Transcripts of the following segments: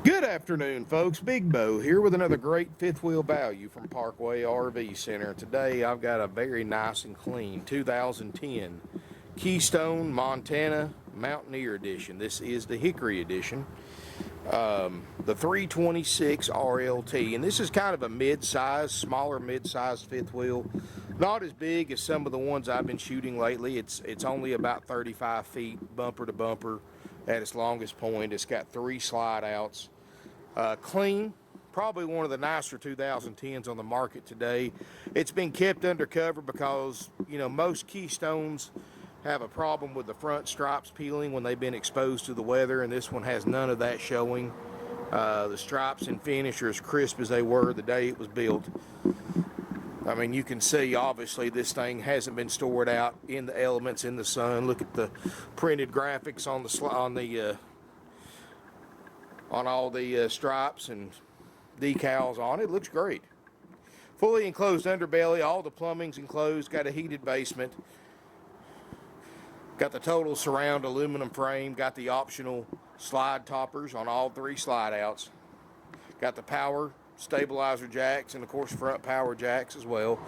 Good afternoon, folks. Big Bo here with another great fifth wheel value from Parkway RV Center. Today I've got a very nice and clean 2010 Keystone Montana Mountaineer edition. This is the Hickory edition. The 326 RLT, and this is kind of a mid-size, smaller mid-sized fifth wheel. Not as big as some of the ones I've been shooting lately. It's only about 35 feet bumper to bumper at its longest point. It's got 3 slide outs. Clean, probably one of the nicer 2010s on the market today. It's been kept undercover because, you know, most Keystones have a problem with the front stripes peeling when they've been exposed to the weather, and this one has none of that showing. The stripes and finish are as crisp as they were the day it was built. I mean, you can see obviously this thing hasn't been stored out in the elements in the sun. Look at the printed graphics on all the stripes and decals on it. It looks great. Fully enclosed underbelly, all the plumbing's enclosed, got a heated basement, got the total surround aluminum frame, got the optional slide toppers on all 3 slide outs, got the power stabilizer jacks and of course front power jacks as well,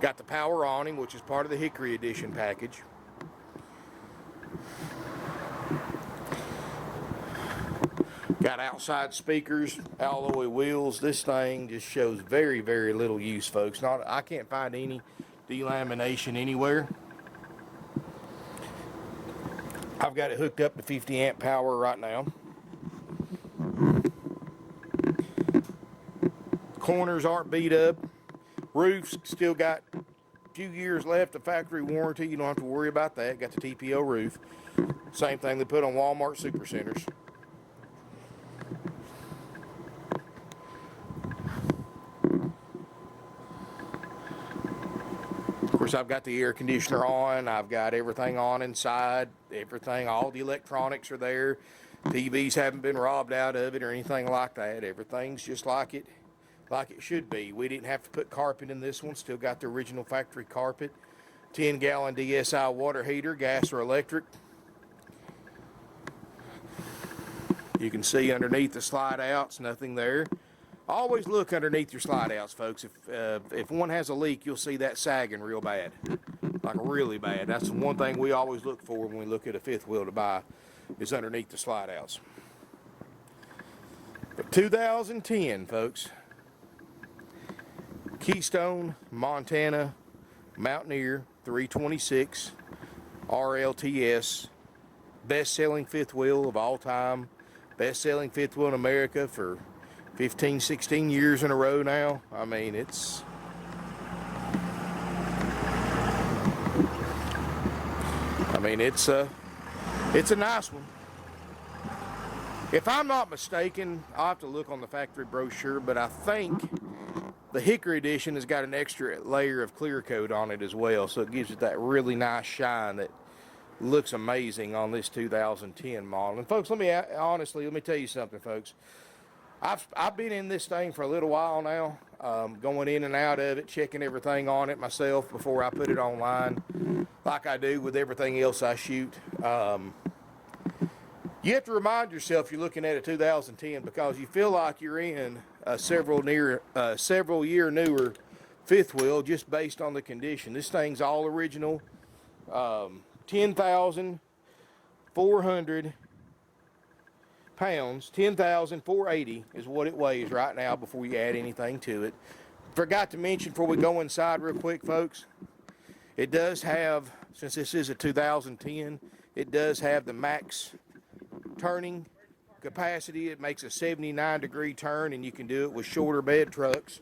got the power awning, which is part of the Hickory edition package. Got outside speakers, alloy wheels. This thing just shows very, very little use, folks. I can't find any delamination anywhere. I've got it hooked up to 50 amp power right now. Corners aren't beat up. Roof's still got a few years left of factory warranty. You don't have to worry about that. Got the TPO roof. Same thing they put on Walmart Supercenters. Of course, I've got the air conditioner on. I've got everything on inside. Everything, all the electronics are there. TVs haven't been robbed out of it or anything like that. Everything's just like it should be. We didn't have to put carpet in this one. Still got the original factory carpet. 10-gallon DSI water heater, gas or electric. You can see underneath the slide outs, nothing there. Always look underneath your slide outs, folks. If one has a leak, you'll see that sagging real bad, like really bad. That's the one thing we always look for when we look at a fifth wheel to buy, is underneath the slide outs. But 2010, folks, Keystone Montana Mountaineer 326 RLTS, best-selling fifth wheel of all time, best-selling fifth wheel in America for 15, 16 years in a row now. I mean, it's a nice one. If I'm not mistaken, I'll have to look on the factory brochure, but I think the Hickory edition has got an extra layer of clear coat on it as well, so it gives it that really nice shine that looks amazing on this 2010 model. And folks, let me tell you something, folks. I've been in this thing for a little while now, going in and out of it, checking everything on it myself before I put it online, like I do with everything else I shoot. You have to remind yourself you're looking at a 2010 because you feel like you're in a several year newer fifth wheel just based on the condition. This thing's all original, 10,400 pounds, 10,480 is what it weighs right now before you add anything to it. Forgot to mention before we go inside real quick, folks, it does have, since this is a 2010, it does have the max turning capacity. It makes a 79-degree turn, and you can do it with shorter bed trucks.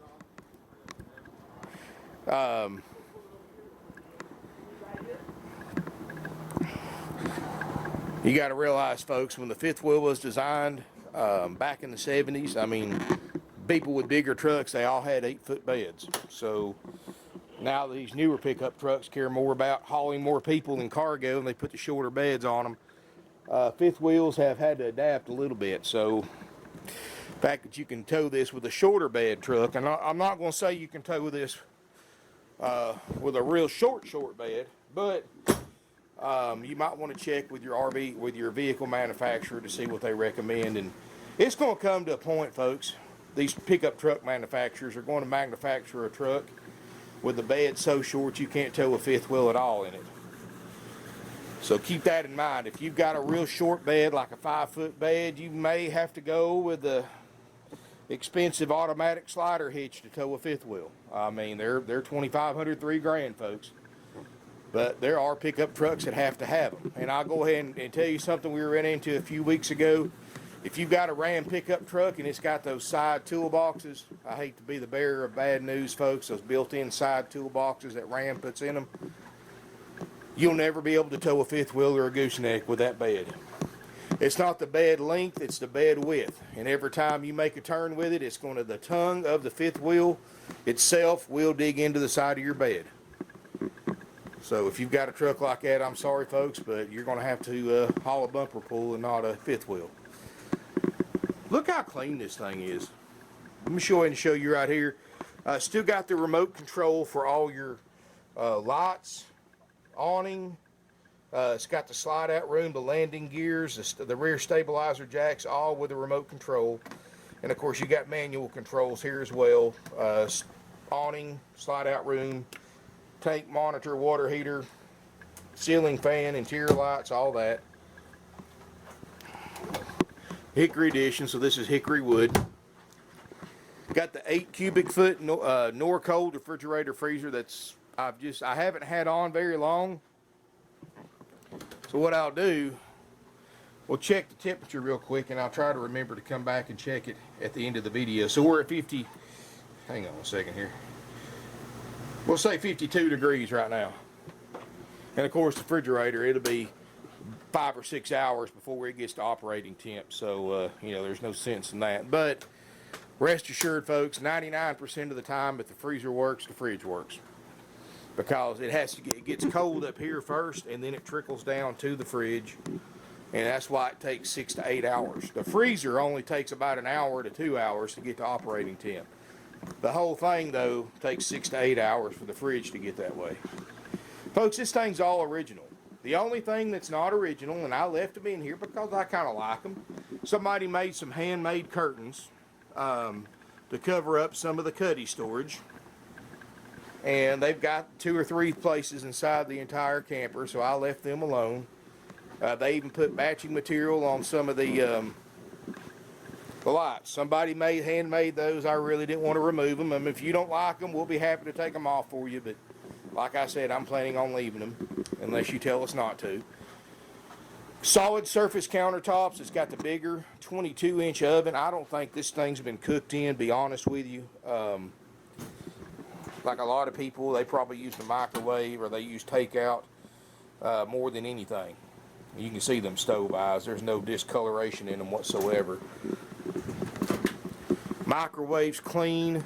You got to realize, folks, when the fifth wheel was designed back in the 70s, I mean, people with bigger trucks, they all had 8-foot beds. So now these newer pickup trucks care more about hauling more people than cargo, and they put the shorter beds on them. Fifth wheels have had to adapt a little bit. So the fact that you can tow this with a shorter bed truck, and I'm not going to say you can tow this with a real short bed, but you might want to check with your vehicle manufacturer to see what they recommend, and It's going to come to a point, folks. These pickup truck manufacturers are going to manufacture a truck with the bed so short you can't tow a fifth wheel at all in it. So keep that in mind. If you've got a real short bed, like a 5-foot bed, you may have to go with the expensive automatic slider hitch to tow a fifth wheel. I mean, they're $2,500, $3,000, folks. But there are pickup trucks that have to have them. And I'll go ahead and tell you something we ran into a few weeks ago. If you've got a Ram pickup truck and it's got those side toolboxes, I hate to be the bearer of bad news, folks, those built-in side toolboxes that Ram puts in them, you'll never be able to tow a fifth wheel or a gooseneck with that bed. It's not the bed length, it's the bed width. And every time you make a turn with it, it's going to, the tongue of the fifth wheel itself will dig into the side of your bed. So if you've got a truck like that, I'm sorry, folks, but you're going to have to haul a bumper pull and not a fifth wheel. Look how clean this thing is. Let me show ahead and show you right here. Still got the remote control for all your lights, awning. It's got the slide out room, the landing gears, the rear stabilizer jacks, all with a remote control. And of course you got manual controls here as well. Awning, slide out room, tank monitor, water heater, ceiling fan, interior lights, all that. Hickory edition, so this is hickory wood. Got the 8 cubic foot Norcold refrigerator freezer that's I haven't had on very long. So what I'll do, we'll check the temperature real quick, and I'll try to remember to come back and check it at the end of the video. So we're at 50, hang on a second here. We'll say 52 degrees right now. And of course the refrigerator, it'll be 5 or 6 hours before it gets to operating temp. So, you know, there's no sense in that. But rest assured, folks, 99% of the time, if the freezer works, the fridge works. Because it gets cold up here first, and then it trickles down to the fridge. And that's why it takes 6 to 8 hours. The freezer only takes about an hour to 2 hours to get to operating temp. The whole thing, though, takes 6 to 8 hours for the fridge to get that way. Folks, this thing's all original. The only thing that's not original, and I left them in here because I kind of like them, somebody made some handmade curtains to cover up some of the cuddy storage. And they've got 2 or 3 places inside the entire camper, so I left them alone. They even put matching material on some of the lights. Somebody handmade those. I really didn't want to remove them. I mean, if you don't like them, we'll be happy to take them off for you, but like I said, I'm planning on leaving them unless you tell us not to. Solid surface countertops. It's got the bigger 22-inch oven. I don't think this thing's been cooked in, be honest with you. Like a lot of people, they probably use the microwave or they use takeout more than anything. You can see them stove eyes. There's no discoloration in them whatsoever. Microwave's clean.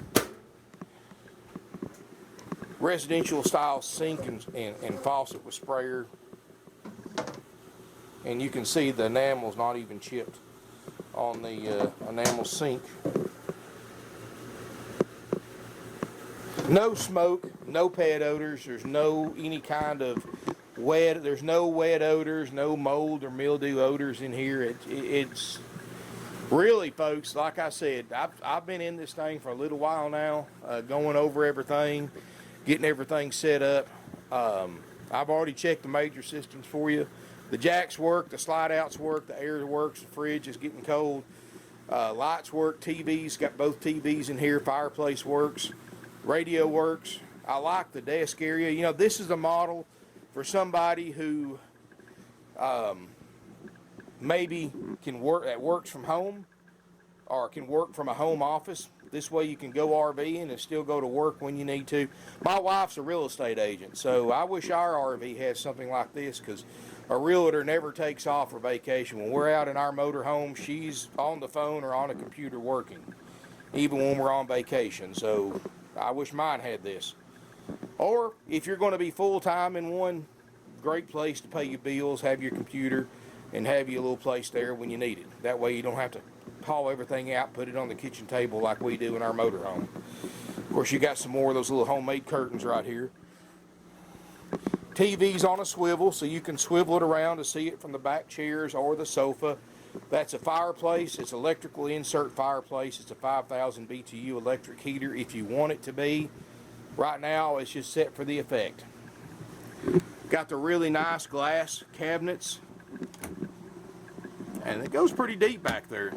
Residential style sink and faucet with sprayer. And you can see the enamel's not even chipped on the enamel sink. No smoke, no pet odors. There's no any kind of wet. There's no wet odors, no mold or mildew odors in here. It's really, folks, like I said, I've been in this thing for a little while now, going over everything, getting everything set up. I've already checked the major systems for you. The jacks work, the slide outs work, the air works, the fridge is getting cold. Lights work, TVs, got both TVs in here, fireplace works, radio works. I like the desk area. You know, this is a model for somebody who maybe works from home or can work from a home office. This way you can go RVing and still go to work when you need to. My wife's a real estate agent, so I wish our RV had something like this, because a realtor never takes off for vacation. When we're out in our motorhome, she's on the phone or on a computer working, even when we're on vacation. So I wish mine had this. Or if you're going to be full-time in one, great place to pay your bills, have your computer, and have you a little place there when you need it. That way you don't have to haul everything out, put it on the kitchen table like we do in our motorhome. Of course, you got some more of those little homemade curtains right here. TV's on a swivel, so you can swivel it around to see it from the back chairs or the sofa. That's a Fireplace. It's electrical insert fireplace. It's a 5,000 BTU electric heater if you want it to be. Right now, it's just set for the effect. Got the really nice glass cabinets. And it goes pretty deep back there.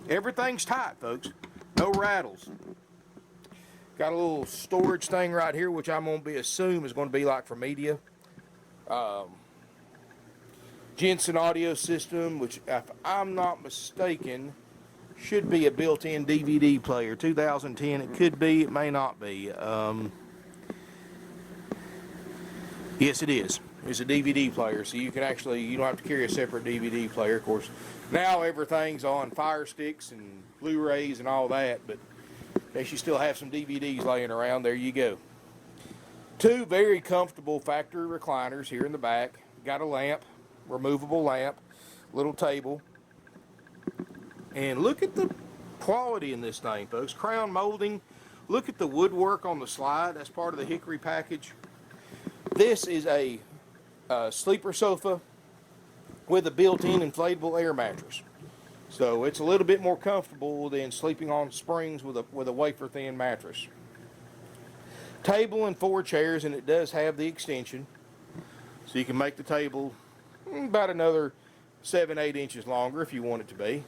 Everything's tight, folks. No rattles. Got a little storage thing right here, which I'm going to assume is going to be like for media. Jensen audio system, which if I'm not mistaken, should be a built-in DVD player. 2010, it could be, it may not be. Yes, it is. It's a DVD player, so you can actually, you don't have to carry a separate DVD player. Of course, now everything's on Fire Sticks and Blu-rays and all that, but in case you still have some DVDs laying around, there you go. Two very comfortable factory recliners here in the back. Got a lamp, removable lamp, little table. And look at the quality in this thing, folks. Crown molding. Look at the woodwork on the slide. That's part of the Hickory package. This is a sleeper sofa with a built-in inflatable air mattress. So it's a little bit more comfortable than sleeping on springs with a wafer-thin mattress. Table and 4 chairs, and it does have the extension. So you can make the table about another 7-8 inches longer if you want it to be.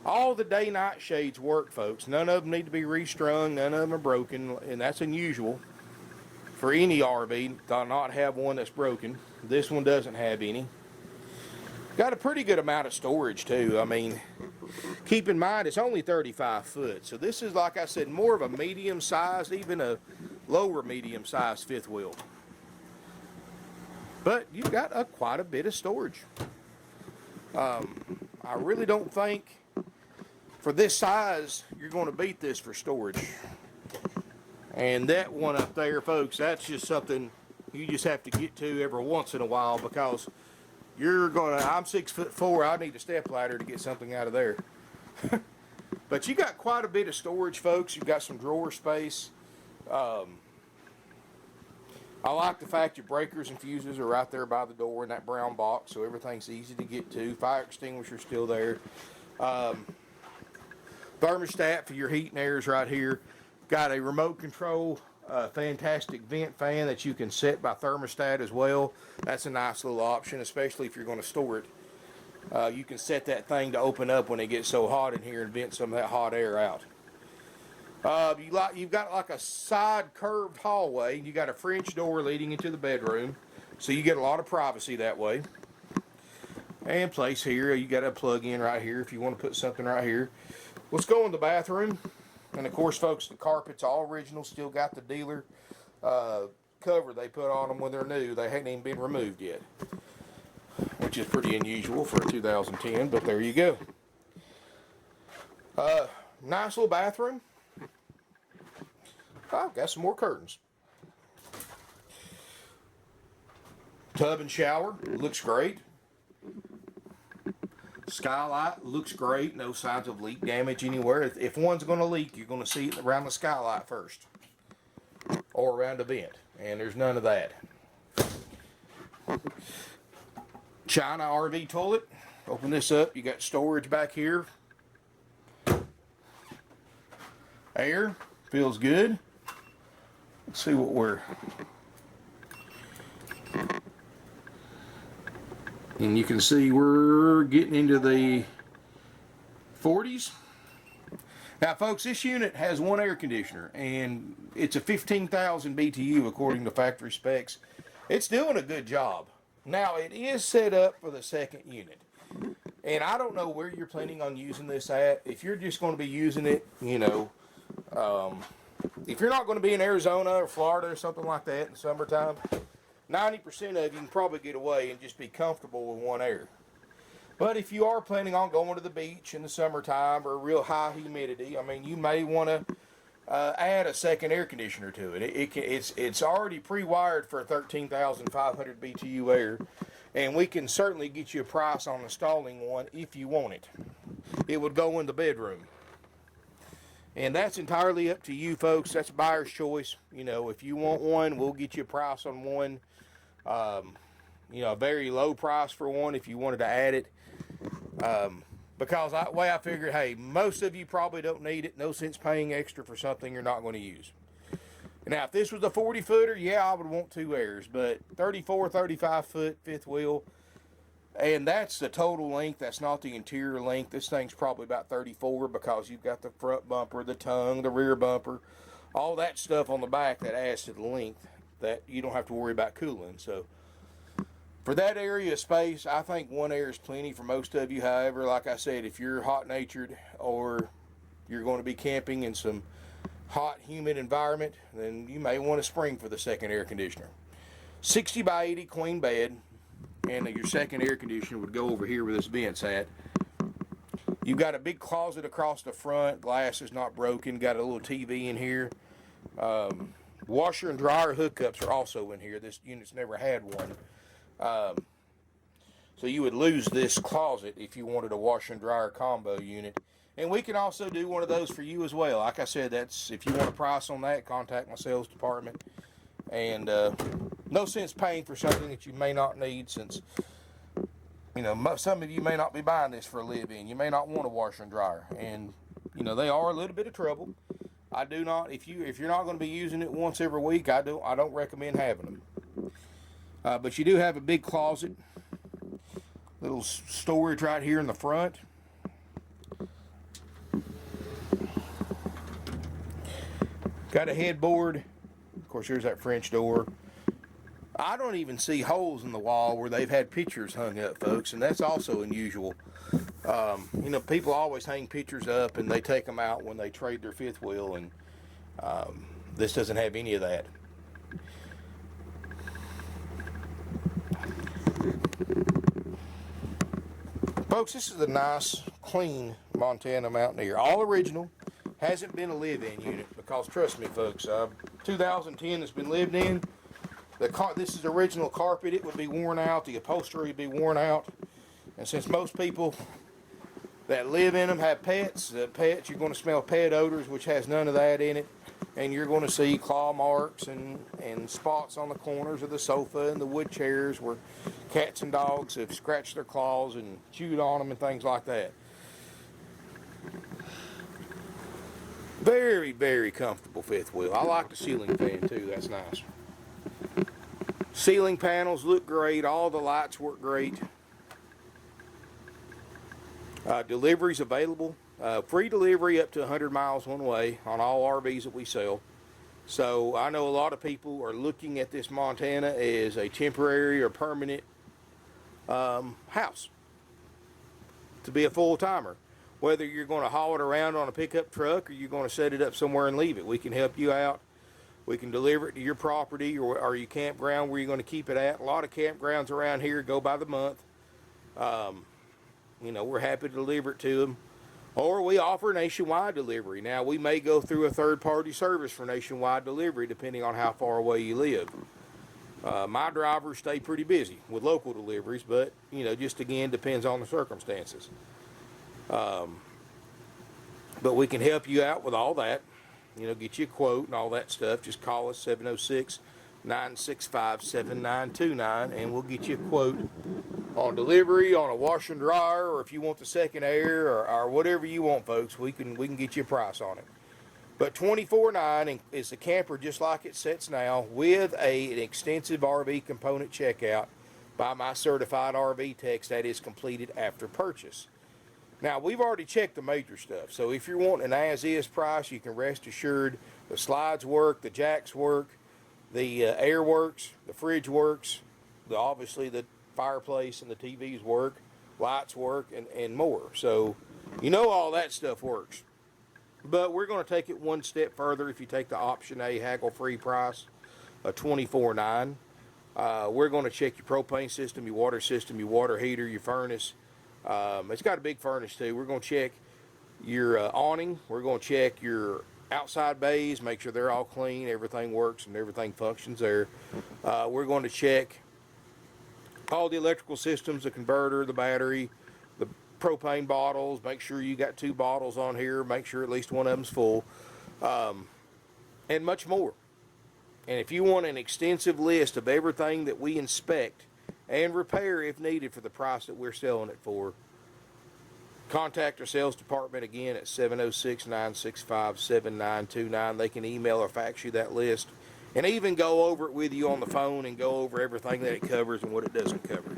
All the day-night shades work, folks. None of them need to be restrung. None of them are broken, and that's unusual for any RV to not have one that's broken. This one doesn't have any. Got a pretty good amount of storage too. I mean, keep in mind it's only 35 foot. So this is, like I said, more of a medium size, even a lower medium size fifth wheel. But you've got quite a bit of storage. I really don't think for this size you're going to beat this for storage. And that one up there, folks, that's just something you just have to get to every once in a while, because you're gonna, I'm 6'4", I need a step ladder to get something out of there. But you got quite a bit of storage, folks. You've got some drawer space. I like the fact your breakers and fuses are right there by the door in that brown box, so everything's easy to get to. Fire extinguisher still there. Thermostat for your heat and air is right here. Got a remote control, fantastic vent fan that you can set by thermostat as well. That's a nice little option, especially if you're going to store it. You can set that thing to open up when it gets so hot in here and vent some of that hot air out. You've got like a side curved hallway. You got a French door leading into the bedroom, so you get a lot of privacy that way. And place here, you got a plug in right here if you want to put something right here. Let's go in the bathroom. And of course, folks, the carpet's all original. Still got the dealer cover they put on them when they're new. They hadn't even been removed yet, which is pretty unusual for a 2010, but there you go. Nice little bathroom. Oh, got some more curtains. Tub and shower, looks great. Skylight looks great. No signs of leak damage anywhere. If one's going to leak, you're going to see it around the skylight first, or around the vent, and there's none of that. China RV toilet. Open this up. You got storage back here. Air feels good. Let's see what we're. And you can see we're getting into the 40s. Now, folks, this unit has one air conditioner, and it's a 15,000 BTU according to factory specs. It's doing a good job. Now, it is set up for the second unit. And I don't know where you're planning on using this at. If you're just going to be using it, you know, if you're not going to be in Arizona or Florida or something like that in the summertime, 90% of you can probably get away and just be comfortable with one air. But if you are planning on going to the beach in the summertime or real high humidity, I mean, you may want to add a second air conditioner to it. It's already pre-wired for 13,500 BTU air, and we can certainly get you a price on installing one if you want it. It would go in the bedroom. And that's entirely up to you, folks. That's buyer's choice. You know, if you want one, we'll get you a price on one. a very low price for one if you wanted to add it. Because the way I figured, hey, most of you probably don't need it. No sense paying extra for something you're not going to use. Now, if this was a 40-footer, yeah, I would want 2 airs. But 34, 35-foot fifth wheel, and that's the total length. That's not the interior length. This thing's probably about 34 because you've got the front bumper, the tongue, the rear bumper, all that stuff on the back that adds to the length that you don't have to worry about cooling. So for that area of space, I think 1 air is plenty for most of you. However, like I said, if you're hot-natured or you're going to be camping in some hot, humid environment, then you may want to spring for the second air conditioner. 60 by 80 queen bed, and your second air conditioner would go over here where this vent's at. You've got a big closet across the front. Glass is not broken. Got a little TV in here. Washer and dryer hookups are also in here. This unit's never had one. So you would lose this closet if you wanted a washer and dryer combo unit. And we can also do one of those for you as well. Like I said, that's if you want a price on that, contact my sales department. And no sense paying for something that you may not need, since some of you may not be buying this for a live-in. You may not want a washer and dryer, and they are a little bit of trouble. I do not, if you're not going to be using it once every week, I don't recommend having them. But you do have a big closet, little storage right here in the front. Got a headboard. Of course, there's that French door. I don't even see holes in the wall where they've had pictures hung up, folks, and that's also unusual. People always hang pictures up and they take them out when they trade their fifth wheel, and this doesn't have any of that. Folks, this is a nice, clean Montana Mountaineer. All original. Hasn't been a live-in unit, because trust me, folks, 2010 has been lived in. This is original carpet. It would be worn out. The upholstery would be worn out. And since most people that live in them have pets, you're going to smell pet odors, which has none of that in it. And you're going to see claw marks and spots on the corners of the sofa and the wood chairs where cats and dogs have scratched their claws and chewed on them and things like that. Very, very comfortable fifth wheel. I like the ceiling fan too. That's nice. Ceiling panels look great. All the lights work great. Delivery's available. Free delivery up to 100 miles one way on all RVs that we sell. So I know a lot of people are looking at this Montana as a temporary or permanent house to be a full-timer. Whether you're going to haul it around on a pickup truck or you're going to set it up somewhere and leave it, we can help you out. We can deliver it to your property or your campground where you're going to keep it at. A lot of campgrounds around here go by the month. We're happy to deliver it to them. Or we offer nationwide delivery. Now, we may go through a third-party service for nationwide delivery depending on how far away you live. My drivers stay pretty busy with local deliveries, but, just again, depends on the circumstances. But we can help you out with all that. Get you a quote and all that stuff. Just call us 706-965-7929 and we'll get you a quote on delivery, on a washer and dryer, or if you want the second air or whatever you want, folks, we can get you a price on it. But $24.9 is a camper just like it sits now, with an extensive RV component checkout by my certified RV techs that is completed after purchase. Now, we've already checked the major stuff, so if you're wanting an as-is price, you can rest assured the slides work, the jacks work, the air works, the fridge works, obviously the fireplace and the TVs work, lights work, and more. So, all that stuff works. But we're going to take it one step further if you take the option A haggle-free price of $24.9. We're going to check your propane system, your water heater, your furnace. It's got a big furnace too. We're going to check your awning. We're going to check your outside bays, make sure they're all clean, everything works and everything functions there. We're going to check all the electrical systems, the converter, the battery, the propane bottles, make sure you got 2 bottles on here, make sure at least one of them's full, and much more. And if you want an extensive list of everything that we inspect and repair if needed for the price that we're selling it for. Contact our sales department again at 706-965-7929. They can email or fax you that list and even go over it with you on the phone and go over everything that it covers and what it doesn't cover.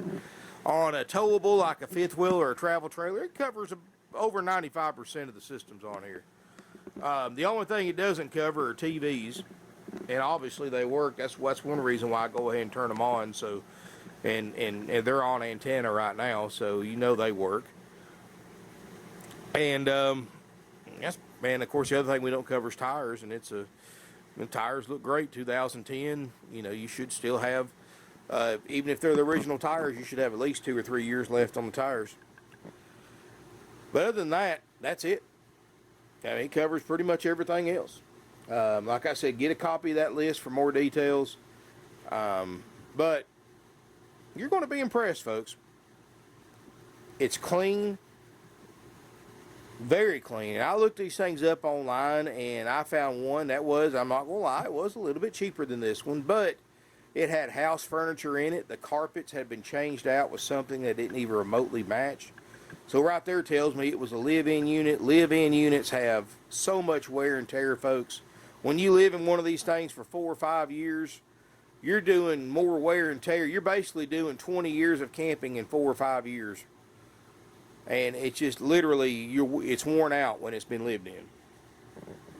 On a towable like a fifth wheel or a travel trailer, it covers over 95% of the systems on here. The only thing it doesn't cover are TVs, and obviously they work. That's one reason why I go ahead and turn them on. So, and they're on antenna right now, so you know they work. And that's, man, of course, the other thing we don't cover is tires, and the tires look great. 2010, you know, you should still have, even if they're the original tires, you should have at least 2 or 3 years left on the tires. But other than that, that's it. I mean, it covers pretty much everything else. Like I said, get a copy of that list for more details. But you're going to be impressed, folks. It's clean. Very clean. I looked these things up online, and I found one that was, I'm not going to lie, it was a little bit cheaper than this one, but it had house furniture in it. The carpets had been changed out with something that didn't even remotely match. So right there tells me it was a live-in unit. Live-in units have so much wear and tear, folks. When you live in one of these things for 4 or 5 years, you're doing more wear and tear. You're basically doing 20 years of camping in 4 or 5 years. And it's just literally, it's worn out when it's been lived in.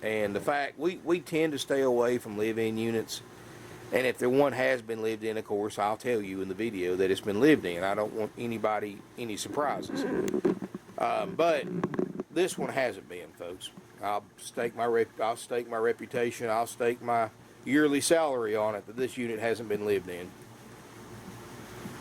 And the fact, we tend to stay away from live-in units. And if the one has been lived in, of course, I'll tell you in the video that it's been lived in. I don't want anybody any surprises. But this one hasn't been, folks. I'll stake my reputation. I'll stake my yearly salary on it that this unit hasn't been lived in.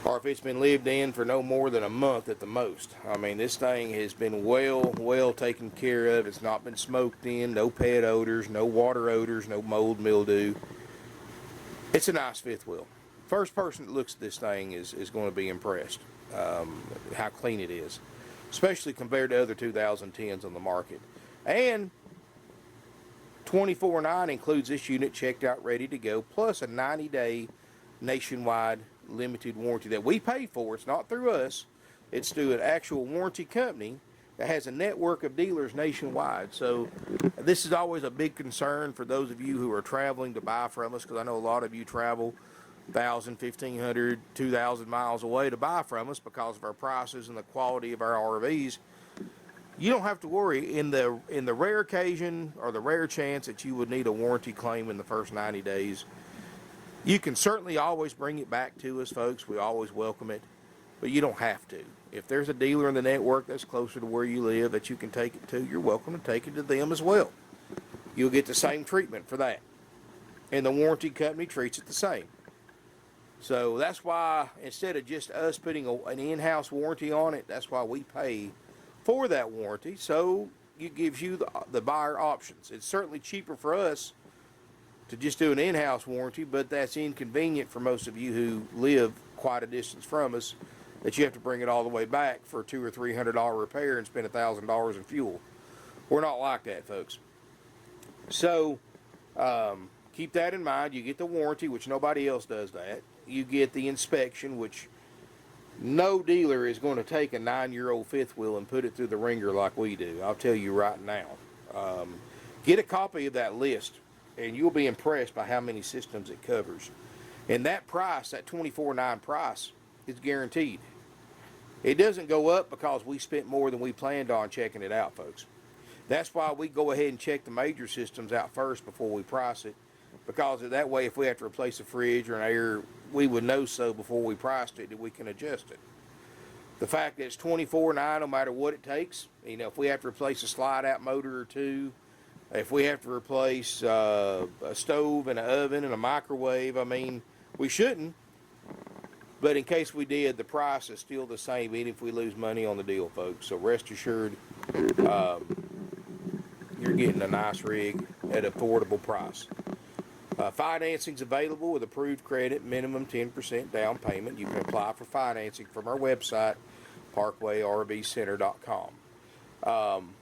Or if it's been lived in for no more than a month at the most. I mean, this thing has been well taken care of. It's not been smoked in, no pet odors, no water odors, no mold, mildew. It's a nice fifth wheel. First person that looks at this thing is going to be impressed how clean it is, especially compared to other 2010s on the market. And $24,900 includes this unit checked out, ready to go, plus a 90-day nationwide limited warranty that we pay for. It's not through us. It's through an actual warranty company that has a network of dealers nationwide. So this is always a big concern for those of you who are traveling to buy from us, because I know a lot of you travel 1,000, 1,500, 2,000 miles away to buy from us because of our prices and the quality of our RVs. You don't have to worry. In the rare occasion or the rare chance that you would need a warranty claim in the first 90 days, you can certainly always bring it back to us, folks. We always welcome it, but you don't have to. If there's a dealer in the network that's closer to where you live that you can take it to, you're welcome to take it to them as well. You'll get the same treatment for that. And the warranty company treats it the same. So that's why, instead of just us putting an in-house warranty on it, that's why we pay for that warranty. So it gives you the buyer options. It's certainly cheaper for us to just do an in-house warranty, but that's inconvenient for most of you who live quite a distance from us, that you have to bring it all the way back for a $200 or $300 repair and spend $1,000 in fuel. We're not like that, folks. So keep that in mind. You get the warranty, which nobody else does that. You get the inspection, which no dealer is going to take a 9-year-old fifth wheel and put it through the ringer like we do. I'll tell you right now. Get a copy of that list, and you'll be impressed by how many systems it covers. And that price, that $24,900 price, is guaranteed. It doesn't go up because we spent more than we planned on checking it out, folks. That's why we go ahead and check the major systems out first before we price it, because that way if we have to replace a fridge or an air, we would know so before we priced it that we can adjust it. The fact that it's $24,900 no matter what it takes, you know, if we have to replace a slide-out motor or two, if we have to replace a stove and an oven and a microwave, I mean, we shouldn't. But in case we did, the price is still the same, even if we lose money on the deal, folks. So rest assured, you're getting a nice rig at an affordable price. Financing's available with approved credit, minimum 10% down payment. You can apply for financing from our website, parkwayrvcenter.com.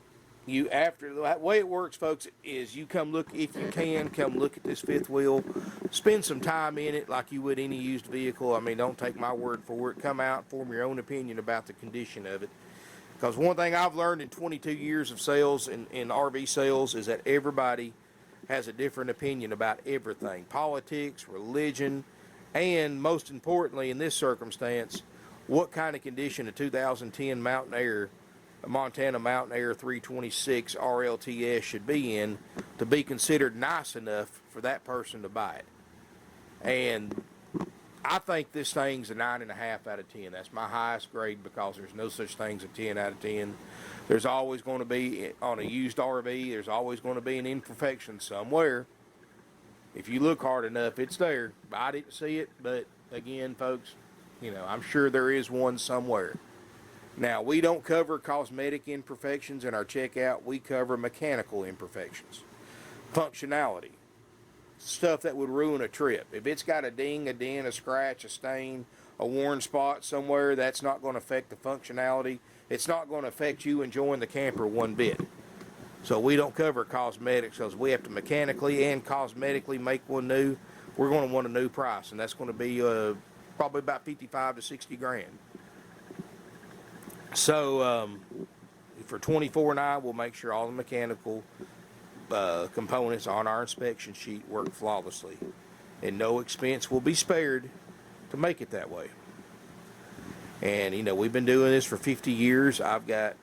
After the way it works, folks, is you come look, if you can, come look at this fifth wheel, spend some time in it like you would any used vehicle. I mean, don't take my word for it. Come out, form your own opinion about the condition of it. Because one thing I've learned in 22 years of sales in RV sales is that everybody has a different opinion about everything. Politics, religion, and most importantly in this circumstance, what kind of condition a 2010 Mountaineer, a Montana Mountaineer 326 RLTS should be in to be considered nice enough for that person to buy it. And I think this thing's a 9.5 out of 10. That's my highest grade because there's no such thing as a 10 out of 10. There's always going to be, on a used RV, there's always going to be an imperfection somewhere. If you look hard enough, it's there. I didn't see it, but again, folks, I'm sure there is one somewhere. Now, we don't cover cosmetic imperfections in our checkout. We cover mechanical imperfections. Functionality. Stuff that would ruin a trip. If it's got a ding, a dent, a scratch, a stain, a worn spot somewhere, that's not going to affect the functionality. It's not going to affect you enjoying the camper one bit. So we don't cover cosmetics because we have to mechanically and cosmetically make one new. We're going to want a new price, and that's going to be probably about 55 to 60 grand. So for $24.9, we'll make sure all the mechanical components on our inspection sheet work flawlessly, and no expense will be spared to make it that way. And we've been doing this for 50 years. I've got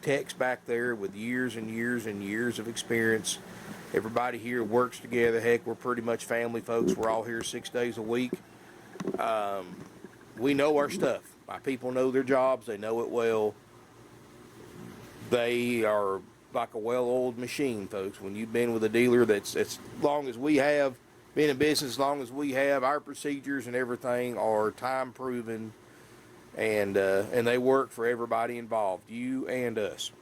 techs back there with years and years and years of experience. Everybody here works together. Heck, we're pretty much family folks. We're all here 6 days a week. We know our stuff. My people know their jobs. They know it well. They are like a well-oiled machine, folks. When you've been with a dealer that's as long as we have, been in business as long as we have, our procedures and everything are time-proven, and they work for everybody involved, you and us.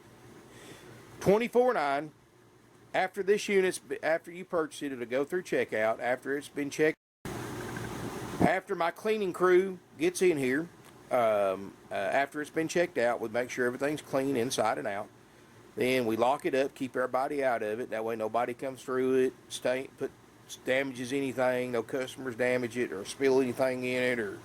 $24.9. After this unit's, after you purchase it, it'll go through checkout. After it's been checked, after my cleaning crew gets in here, after it's been checked out, we make sure everything's clean inside and out. Then we lock it up, keep everybody out of it. That way nobody comes through it, damages anything, no customers damage it or spill anything in it. Or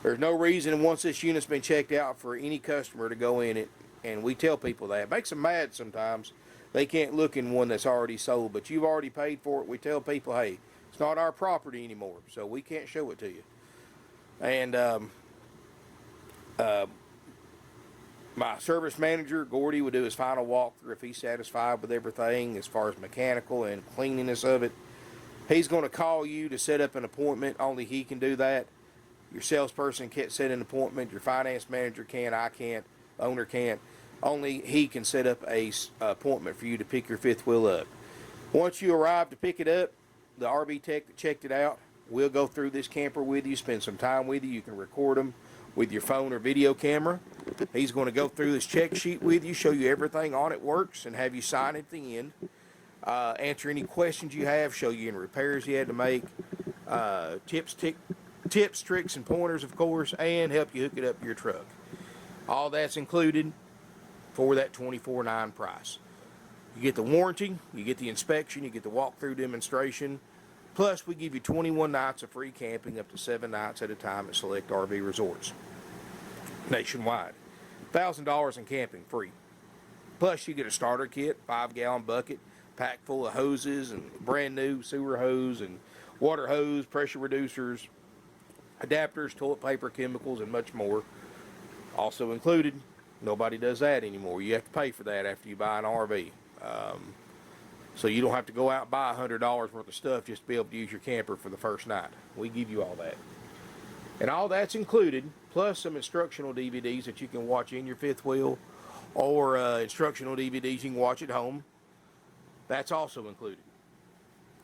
there's no reason once this unit's been checked out for any customer to go in it. And we tell people that. It makes them mad sometimes. They can't look in one that's already sold, but you've already paid for it. We tell people, hey, it's not our property anymore, so we can't show it to you. And my service manager, Gordy, would do his final walkthrough if he's satisfied with everything as far as mechanical and cleanliness of it. He's going to call you to set up an appointment. Only he can do that. Your salesperson can't set an appointment. Your finance manager can. I can't. Owner can't. Only he can set up a appointment for you to pick your fifth wheel up. Once you arrive to pick it up, the RV tech that checked it out, we'll go through this camper with you, spend some time with you. You can record them with your phone or video camera. He's going to go through this check sheet with you, show you everything on it works, and have you sign at the end. Answer any questions you have, show you any repairs you had to make, tips, tricks, and pointers, of course, and help you hook it up to your truck. All that's included for that $24.9 price. You get the warranty, you get the inspection, you get the walkthrough demonstration, plus we give you 21 nights of free camping up to 7 nights at a time at select RV resorts nationwide. $1,000 in camping free. Plus you get a starter kit, 5-gallon bucket, packed full of hoses and brand new sewer hose and water hose, pressure reducers, adapters, toilet paper, chemicals, and much more. Also included. Nobody does that anymore. You have to pay for that after you buy an RV. So you don't have to go out and buy $100 worth of stuff just to be able to use your camper for the first night. We give you all that. And all that's included, plus some instructional DVDs that you can watch in your fifth wheel, or instructional DVDs you can watch at home. That's also included.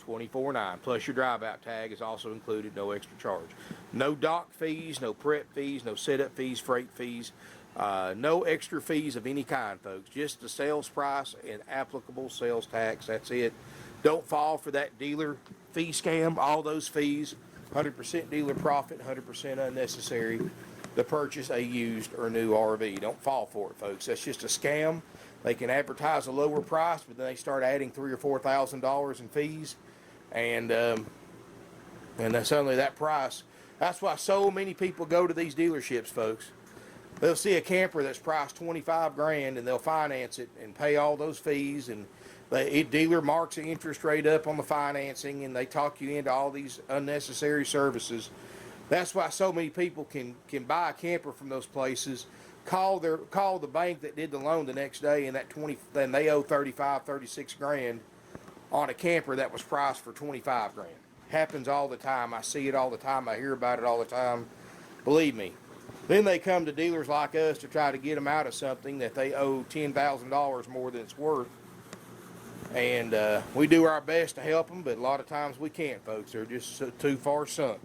$24.9, plus your drive-out tag is also included, no extra charge. No dock fees, no prep fees, no setup fees, freight fees. No extra fees of any kind, folks. Just the sales price and applicable sales tax. That's it. Don't fall for that dealer fee scam. All those fees, 100% dealer profit, 100% unnecessary. to purchase a used or new RV. Don't fall for it, folks. That's just a scam. They can advertise a lower price, but then they start adding $3,000 or $4,000 in fees, and that's only that price. That's why so many people go to these dealerships, folks. They'll see a camper that's priced 25 grand, and they'll finance it and pay all those fees, and the dealer marks the interest rate up on the financing, and they talk you into all these unnecessary services. That's why so many people can buy a camper from those places, call the bank that did the loan the next day, and then they owe 35, 36 grand on a camper that was priced for 25 grand. Happens all the time. I see it all the time. I hear about it all the time. Believe me. Then they come to dealers like us to try to get them out of something that they owe $10,000 more than it's worth. And we do our best to help them, but a lot of times we can't, folks. They're just too far sunk.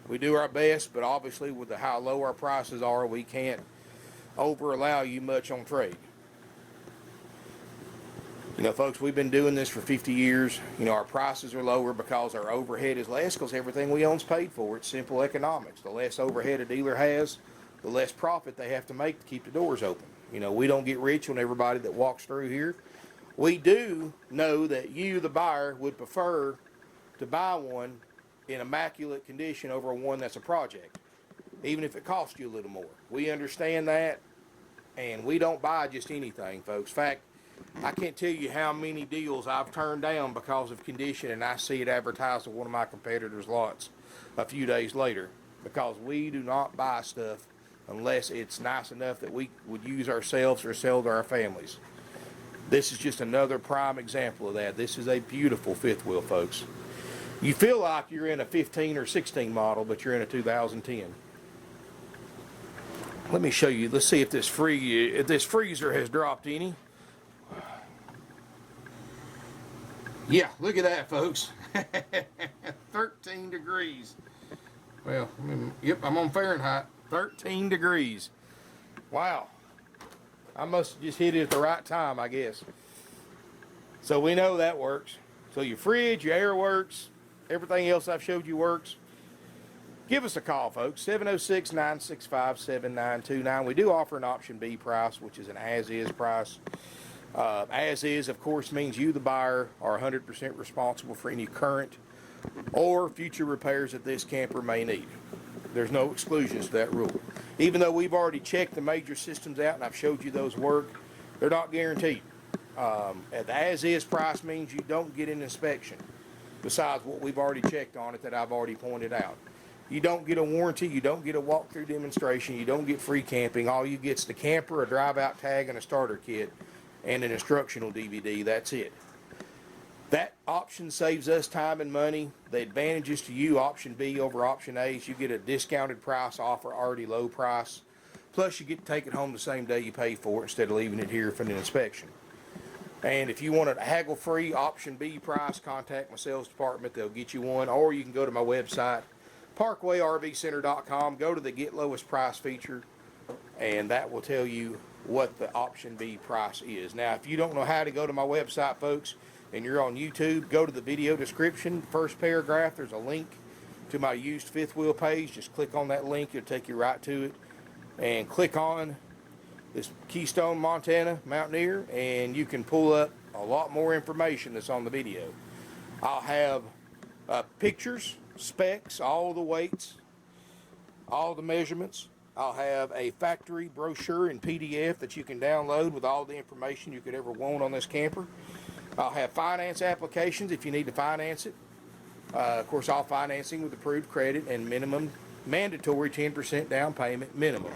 We do our best, but obviously with how low our prices are, we can't allow you much on trade. You know, folks, we've been doing this for 50 years. You know, our prices are lower because our overhead is less, because everything we own is paid for. It's simple economics. The less overhead a dealer has, the less profit they have to make to keep the doors open. You know, we don't get rich on everybody that walks through here. We do know that you, the buyer, would prefer to buy one in immaculate condition over one that's a project, even if it costs you a little more. We understand that, and we don't buy just anything, folks. In fact, I can't tell you how many deals I've turned down because of condition, and I see it advertised on one of my competitors' lots a few days later, because we do not buy stuff unless it's nice enough that we would use ourselves or sell to our families. This is just another prime example of that. This is a beautiful fifth wheel, folks. You feel like you're in a 15 or 16 model, but you're in a 2010. Let me show you. Let's see if this freezer has dropped any. Yeah, look at that, folks. 13 degrees. Well, yep, I'm on Fahrenheit. 13 degrees. Wow. I must have just hit it at the right time, I guess. So we know that works. So your fridge, your air works. Everything else I've showed you works. Give us a call, folks. 706-965-7929. We do offer an option B price, which is an as-is price. As is, of course, means you, the buyer, are 100% responsible for any current or future repairs that this camper may need. There's no exclusions to that rule. Even though we've already checked the major systems out and I've showed you those work, they're not guaranteed. The as-is price means you don't get an inspection besides what we've already checked on it that I've already pointed out. You don't get a warranty, you don't get a walkthrough demonstration, you don't get free camping. All you get is the camper, a drive-out tag, and a starter kit, and an instructional DVD. That's it. That option saves us time and money. The advantages to you, option B over option A, is you get a discounted price off or already low price. Plus you get to take it home the same day you pay for it instead of leaving it here for an inspection. And if you want a haggle-free option B price, contact my sales department. They'll get you one. Or you can go to my website, parkwayrvcenter.com. Go to the Get Lowest Price feature, and that will tell you what the option B price is. Now, if you don't know how to go to my website, folks, and you're on YouTube, go to the video description. First paragraph, there's a link to my used fifth wheel page. Just click on that link. It'll take you right to it. And click on this Keystone, Montana Mountaineer, and you can pull up a lot more information that's on the video. I'll have pictures, specs, all the weights, all the measurements. I'll have a factory brochure in PDF that you can download with all the information you could ever want on this camper. I'll have finance applications if you need to finance it. Of course, all financing with approved credit and mandatory 10% down payment minimum.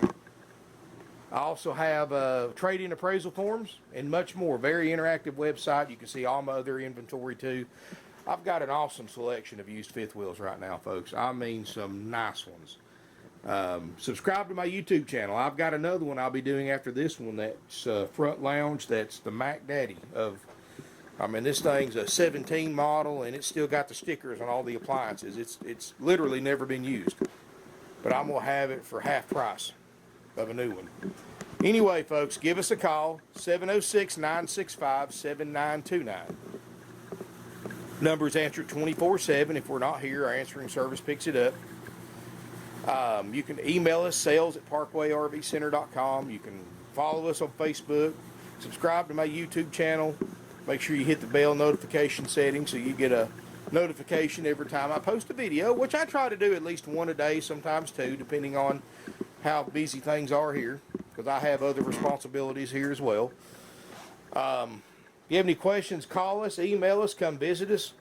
I also have trade-in appraisal forms and much more. Very interactive website. You can see all my other inventory too. I've got an awesome selection of used fifth wheels right now, folks. I mean, some nice ones. Subscribe to my YouTube channel. I've got another one I'll be doing after this one that's front lounge. That's the Mac Daddy of, I mean, this thing's a 17 model and it's still got the stickers on all the appliances. It's literally never been used, but I'm gonna have it for half price of a new one. Anyway, folks, give us a call, 706-965-7929. Number's answered 24/7. If we're not here, our answering service picks it up. You can email us, sales@parkwayrvcenter.com. You can follow us on Facebook, subscribe to my YouTube channel. Make sure you hit the bell notification setting so you get a notification every time I post a video, which I try to do at least one a day, sometimes two, depending on how busy things are here, because I have other responsibilities here as well. If you have any questions, call us, email us, come visit us.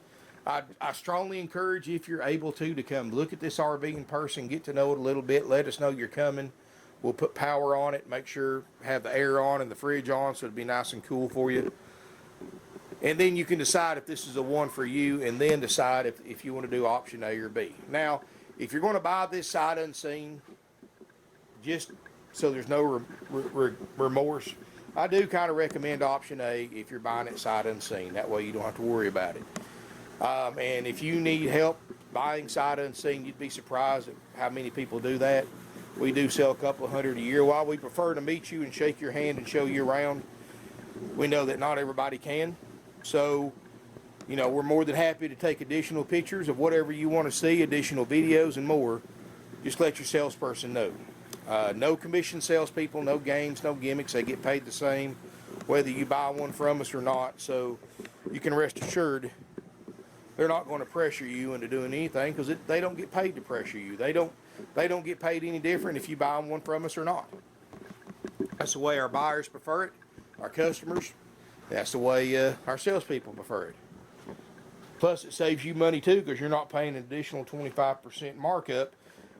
I strongly encourage you, if you're able to come look at this RV in person, get to know it a little bit, let us know you're coming. We'll put power on it, make sure have the air on and the fridge on so it'll be nice and cool for you. And then you can decide if this is the one for you, and then decide if you want to do option A or B. Now, if you're going to buy this sight unseen, just so there's no remorse, I do kind of recommend option A if you're buying it sight unseen. That way you don't have to worry about it. And if you need help buying sight unseen, you'd be surprised at how many people do that. We do sell a couple of hundred a year. While we prefer to meet you and shake your hand and show you around, we know that not everybody can. So, you know, we're more than happy to take additional pictures of whatever you want to see, additional videos and more. Just let your salesperson know. No commission salespeople, no games, no gimmicks. They get paid the same whether you buy one from us or not. So you can rest assured they're not going to pressure you into doing anything, because they don't get paid to pressure you. They don't get paid any different if you buy one from us or not. That's the way our buyers prefer it, our customers. That's the way our salespeople prefer it. Plus, it saves you money too, because you're not paying an additional 25% markup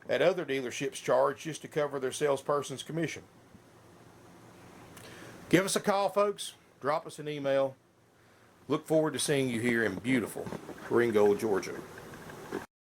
that other dealerships charge just to cover their salesperson's commission. Give us a call, folks. Drop us an email. Look forward to seeing you here in beautiful Ringgold, Georgia.